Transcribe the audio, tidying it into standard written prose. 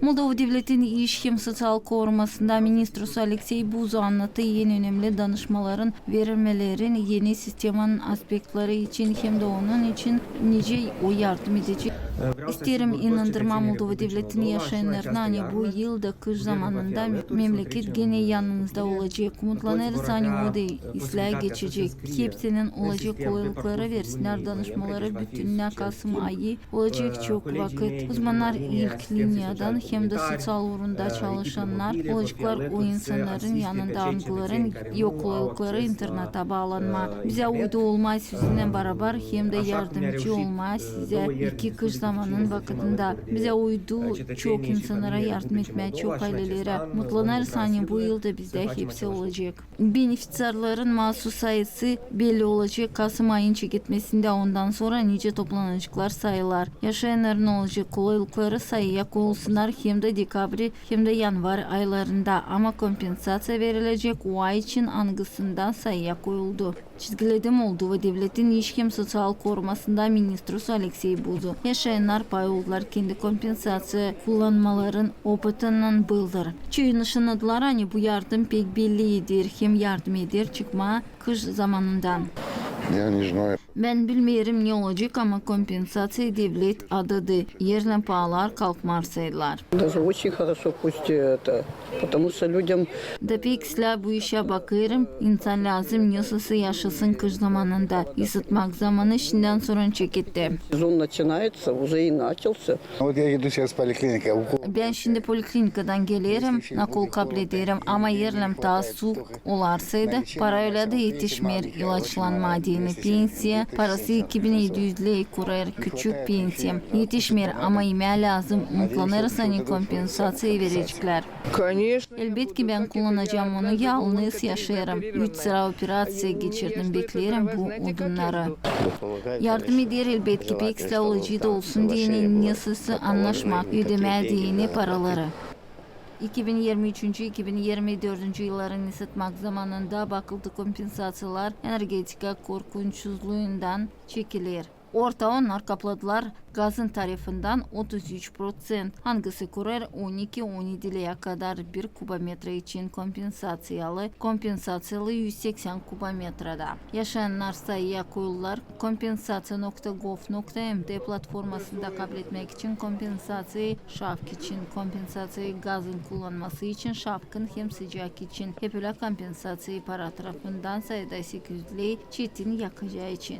Moldova Devleti'nin İş hem Sosyal Korumasında Ministrosu Alexey Buzo anlattı. En önemli danışmaların verilmelerin yeni sistemin aspektleri için hem de onun için nice o yardım edecek. İsterim inandırma Moldova Devleti'ni yaşayanlarına hani bu yılda kış zamanında memleket gene yanınızda olacak. Umutlanırız hani o da ıslah geçecek. Hepsinin olacak kolaylıkları versinler danışmaları bütününe Kasım ayı olacak çok vakit. Uzmanlar ilk linyadan hem de sosyal uğrunda çalışanlar olacaklar o insanların yanında algıların yok kolaylıkları internete bağlanma. Bize uydu olmaz sizinle beraber hem de yardımcı olmaz size iki kış zamanın vakitinde bize uydu çok insanlara yardım etmeye çok ailelere mutlanırız hani bu yılda bizde hepsi olacak. Beneficiarların mahsus sayısı belli olacak. Kasım ayın gitmesinde ondan sonra nice toplanacaklar sayılar. Yaşayanların olacak kolaylıkları sayıya koyulsunlar hem de dekabri hem de yanvar aylarında ama kompensasya verilecek o ay için angısından sayıya koyuldu. Çizgiledi Moldova Devleti'nin İş hem Sosyal Korumasında Ministrosu Alexey Buzo. Yaşayanlar pay oldular kendi kompensasya kullanmaların opatından bildir. Çöyün ışınadılar hani bu yardım pek bellidir hem yardım eder çıkma kış zamanından. Ben bilmiyorum ne olacak ama kompensasya devlet adadı. Yerle pahalar kalkmarsaydılar. Даже очень хорошо пусть это, потому что людям... Da pek bu işe bakıyorum. İnsan lazım yasası yaşasın kış zamanında. Isıtmak zamanı şimdiden sonra çekitti. Сезон начинается, уже и начался. Вот я еду сейчас в поликлинику. Ben şimdi poliklinikadan gelirim, nakol kabul ederim ama yerlem daha soğuk olarsaydı para öyle de yetişmer ilaçlanma diyeni pensiye parası 2700'le kurar küçük pensiyem yetişmer ama yemeğe lazım umutlanırsa hani kompensasyon verecekler. Elbette ki ben kullanacağım onu yalnız yaşarım. 3 sıra operasyon geçirdim beklerim bu odunları. Yardım eder elbette ki pek olacağı da olsun diyeni yasası anlaşmak ödemeye diyeni paraları. 2023-2024 yılların ısıtmak zamanında bakıldı kompensasyalar energetika korkunçsuzluğundan çekilir. Orta onlar kapladılar gazın tarifinden 33%. Hangisi kurar 12-17'liye kadar bir kubometre için kompensasyyalı 180 kubometrede. Yaşayanlar sayıya koyulurlar. Kompensasya.gov.md platformasında kabul etmek için kompensasyayı şafk için, kompensasyayı gazın kullanması için şafkın hem sıcak için, hep öyle kompensasyayı para tarafından sayıda 800'li çetin yakacağı için.